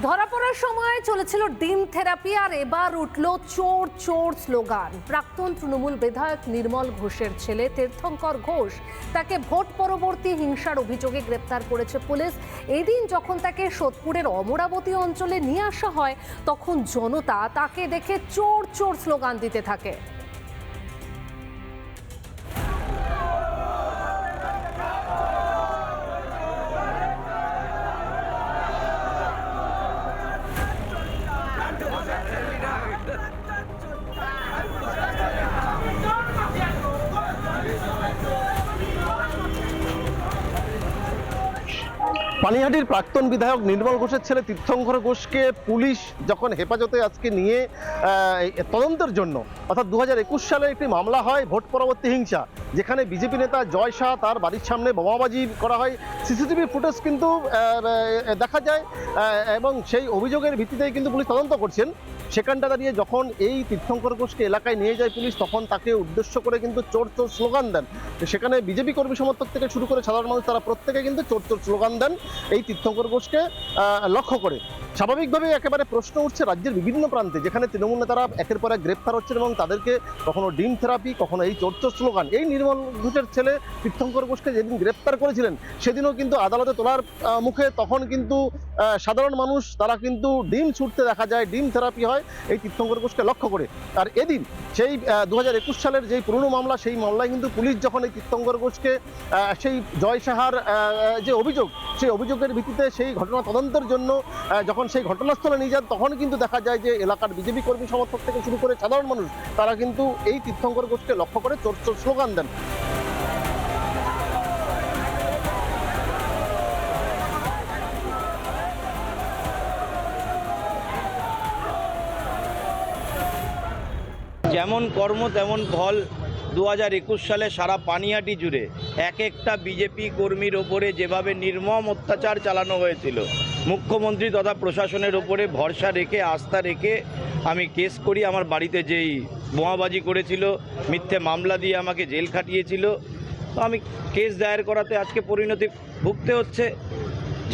ধরা পড়ার সময় চলেছিল ডিম থেরাপি, আর এবার উঠল চোর চোর স্লোগান। প্রাক্তন তৃণমূল বিধায়ক নির্মল ঘোষের ছেলে তীর্থঙ্কর ঘোষ, তাকে ভোট পরবর্তী হিংসার অভিযোগে গ্রেপ্তার করেছে পুলিশ। এদিন যখন তাকে সোদপুরের অমরাবতী অঞ্চলে নিয়ে আসা হয়, তখন জনতা তাকে দেখে চোর চোর স্লোগান দিতে থাকে। পানিহাটির প্রাক্তন বিধায়ক নির্মল ঘোষের ছেলে তীর্থঙ্কর ঘোষকে পুলিশ যখন হেফাজতে আজকে নিয়ে তদন্তের জন্য, অর্থাৎ 2021 সালে একটি মামলা হয় ভোট পরবর্তী হিংসা, যেখানে বিজেপি নেতা জয় শাহ তার বাড়ির সামনে বোমাবাজি করা হয়। সিসিটিভি ফুটেজ কিন্তু দেখা যায় এবং সেই অভিযোগের ভিত্তিতেই কিন্তু পুলিশ তদন্ত করছেন। সেখানটা দাঁড়িয়ে যখন এই তীর্থঙ্কর ঘোষকে এলাকায় নিয়ে যায় পুলিশ, তখন তাকে উদ্দেশ্য করে কিন্তু চোর চোর স্লোগান দেন। সেখানে বিজেপি কর্মী সমর্থক থেকে শুরু করে সাধারণ মানুষ তারা প্রত্যেকে কিন্তু চোর চোর স্লোগান দেন এই তীর্থঙ্কর ঘোষকে লক্ষ্য করে। স্বাভাবিকভাবে একেবারে প্রশ্ন উঠছে রাজ্যের বিভিন্ন প্রান্তে, যেখানে তৃণমূল নেতারা একের পর এক গ্রেপ্তার হচ্ছেন এবং তাদেরকে কখনো ডিম থেরাপি, কখনো এই চোর চোর স্লোগান। এই নির্মল ঘোষের ছেলে তীর্থঙ্কর ঘোষকে যেদিন গ্রেপ্তার করেছিলেন, সেদিনও কিন্তু আদালতে তোলার মুখে তখন কিন্তু সাধারণ মানুষ তারা কিন্তু ডিম ছুটতে দেখা যায়, ডিম থেরাপি হয় এই তীর্থঙ্কর ঘোষকে লক্ষ্য করে। আর এদিন সেই 2021 সালের যেই পুরনো মামলা, সেই মামলায় কিন্তু পুলিশ যখন এই তীর্থঙ্কর ঘোষকে সেই জয় সাহার যে অভিযোগ, সেই অভিযোগের ভিত্তিতে সেই ঘটনা তদন্তের জন্য যখন সেই ঘটনাস্থলে নিয়ে যান, তখন কিন্তু দেখা যায় যে এলাকার বিজেপি কর্মী সমর্থক থেকে শুরু করে সাধারণ মানুষ তারা কিন্তু এই তীর্থঙ্কর ঘোষকে লক্ষ্য করে চোর চোর স্লোগান দেন। যেমন কর্ম তেমন ফল। 2021 সালে সারা পানিহাটি জুড়ে এক একটা বিজেপি কর্মীর ওপরে যেভাবে নির্মম অত্যাচার চালানো হয়েছিল, মুখ্যমন্ত্রী তথা প্রশাসনের ওপরে ভরসা রেখে, আস্থা রেখে আমি কেস করি। আমার বাড়িতে যেই বোমাবাজি করেছিল, মিথ্যে মামলা দিয়ে আমাকে জেল খাটিয়েছিল, তো আমি কেস দায়ের করাতে আজকে পরিণতি ভুগতে হচ্ছে।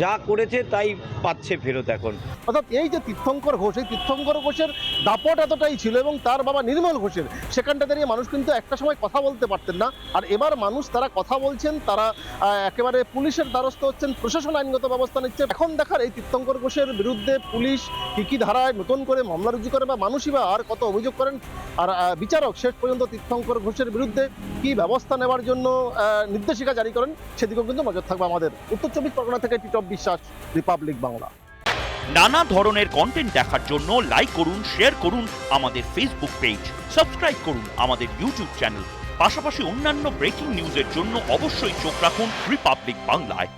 যা করেছে তাই পাচ্ছে ফেরত এখন। অর্থাৎ এই যে তীর্থঙ্কর ঘোষ, এই তীর্থঙ্কর ঘোষের দাপট এতটাই ছিল এবং তার বাবা নির্মল ঘোষের, সেখানটা দাঁড়িয়ে মানুষ কিন্তু একটা সময় কথা বলতে পারতেন না। আর এবার মানুষ তারা কথা বলছেন, তারা একেবারে পুলিশের দ্বারস্থ হচ্ছেন, প্রশাসন আইনগত ব্যবস্থা নিচ্ছে। এখন দেখার এই তীর্থঙ্কর ঘোষের বিরুদ্ধে পুলিশ কী ধারায় নতুন করে মামলা রুজু করে, বা মানুষই বা আর কত অভিযোগ করেন, আর বিচারক শেষ পর্যন্ত তীর্থঙ্কর ঘোষের বিরুদ্ধে কি ব্যবস্থা নেওয়ার জন্য নির্দেশিকা জারি করেন, সেদিকেও কিন্তু নজর থাকবে আমাদের। উত্তর 24 পরগনা থেকে টিটপ বিশ্বাস, রিপাবলিক বাংলা। নানা ধরনের কন্টেন্ট দেখার জন্য লাইক করুন, শেয়ার করুন আমাদের ফেসবুক পেজ, সাবস্ক্রাইব করুন আমাদের ইউটিউব চ্যানেল। পাশাপাশি অন্যান্য ব্রেকিং নিউজের জন্য অবশ্যই চোখ রাখুন রিপাবলিক বাংলায়।